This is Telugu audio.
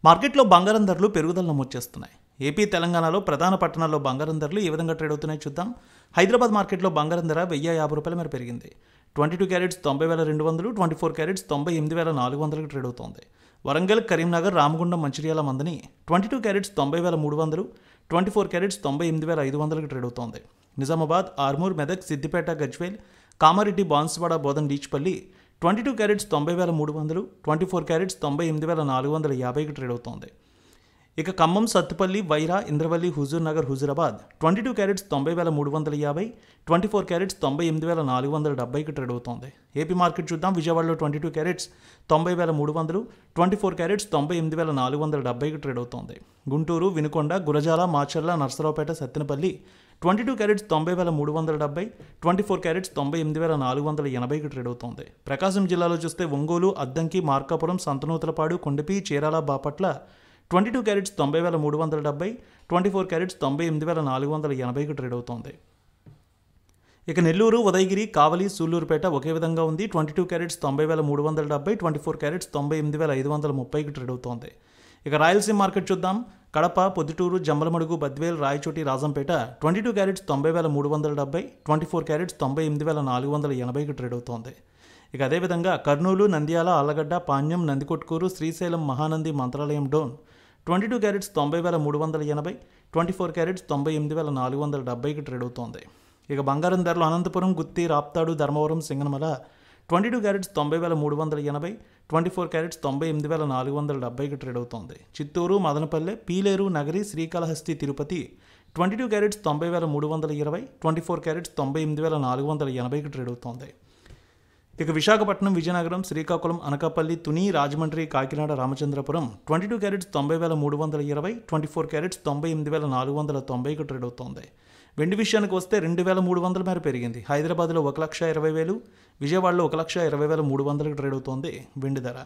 మార్కెట్లో బంగారం ధరలు పెరుగుదల నమోదు చేస్తున్నాయి. ఏపీ, తెలంగాణలో ప్రధాన పట్టణాల్లో బంగారం ధరలు ఏ విధంగా ట్రేడ్ అవుతున్నాయో చూద్దాం. హైదరాబాద్ మార్కెట్లో బంగారం ధర 1050 రూపాయల మేర పెరిగింది. 22 క్యారెట్స్ 90,200, 24 క్యారెట్స్ 98,400కి ట్రేడ్ అవుతోంది. వరంగల్, కరీంనగర్, రామగుండం, మంచిర్యాల మందని 22 క్యారెట్స్ 90,300, 24 క్యారెట్స్ 98,500కి ట్రేడ్ అవుతోంది. నిజామాబాద్, ఆర్మూర్, మెదక్, సిద్దిపేట, గజ్వేల్, కామారెడ్డి, బాన్సువాడ, బోధన్, బీచ్పల్లి 22 క్యారెట్స్ 90,300, 24 క్యారెట్స్ 98,450కి ట్రేడ్ అవుతోంది. ఇక ఖమ్మం, సత్తుపల్లి, వైరా, ఇంద్రవల్లి, హుజూర్ నగర్, హుజూరాబాద్ 22 క్యారెట్స్ 90,350, 24 క్యారెట్స్ 98,470కి ట్రేడ్ అవుతోంది. ఏపీ మార్కెట్ చూద్దాం. విజయవాడలో 22 క్యారెట్స్ 90,300, 24 క్యారెట్స్ 98,470కి ట్రేడ్ అవుతోంది. గుంటూరు, వినుకొండ, గురజాల, మాచర్ల, నర్సరావుపేట, సత్తెనపల్లి 22 క్యారెట్స్ 90,370, 24 క్యారెట్స్ 98,480కి ట్రేడ్ అవుతోంది. ప్రకాశం జిల్లాలో చూస్తే ఒంగోలు, అద్దంకి, మార్కాపురం, సంతనూతలపాడు, కొండపి, చీరాల, బాపట్ల 22 క్యారెట్స్ 90,370, 24 క్యారెట్స్ 98,480కి ట్రేడ్ అవుతోంది. ఇక నెల్లూరు, ఉదయగిరి, కావలి, సూళ్లూరుపేట ఒకే విధంగా ఉంది. 22 క్యారెట్స్ 90,370, 24 క్యారెట్స్ 98,530కి ట్రేడ్ అవుతోంది. ఇక రాయలసీమ మార్కెట్ చూద్దాం. కడప, పొద్దుటూరు, జమ్మలమడుగు, బద్వేల్, రాయచోటి, రాజంపేట 22 క్యారెట్స్ 90,370, 24 క్యారెట్స్ 98,480కి ట్రేడ్ అవుతోంది. ఇక అదేవిధంగా కర్నూలు, నంద్యాల, ఆళ్లగడ్డ, పాణ్యం, నందికొట్కూరు, శ్రీశైలం, మహానంది, మంత్రాలయం, డోన్ 22 క్యారెట్స్ 90,380, 24 క్యారెట్స్ 98,470కి ట్రేడ్ అవుతోంది. ఇక బంగారం ధరలు అనంతపురం, గుత్తి, రాప్తాడు, ధర్మవరం, సింగనమల 22 క్యారెట్స్ 90,380, 24 క్యారెట్స్ 98,470కి ట్రేడ్ అవుతోంది. చిత్తూరు, మదనపల్లె, పీలేరు, నగరి, శ్రీకాళహస్తి, తిరుపతి 22 క్యారెట్స్ 90,320, 24 క్యారెట్స్ 98,480కి ట్రేడ్ అవుతోంది. ఇక విశాఖపట్నం, విజయనగరం, శ్రీకాకుళం, అనకాపల్లి, తుని, రాజమండ్రి, కాకినాడ, రామచంద్రపురం 22 క్యారెట్స్ 90,320, 24 క్యారెట్స్ 98,490కి ట్రేడ్ అవుతోంది. వెండి విషయానికి వస్తే 2,300 మేర పెరిగింది. హైదరాబాద్లో 1,20,000, విజయవాడలో 1,20,300కి ట్రేడ్ అవుతోంది వెండి ధర.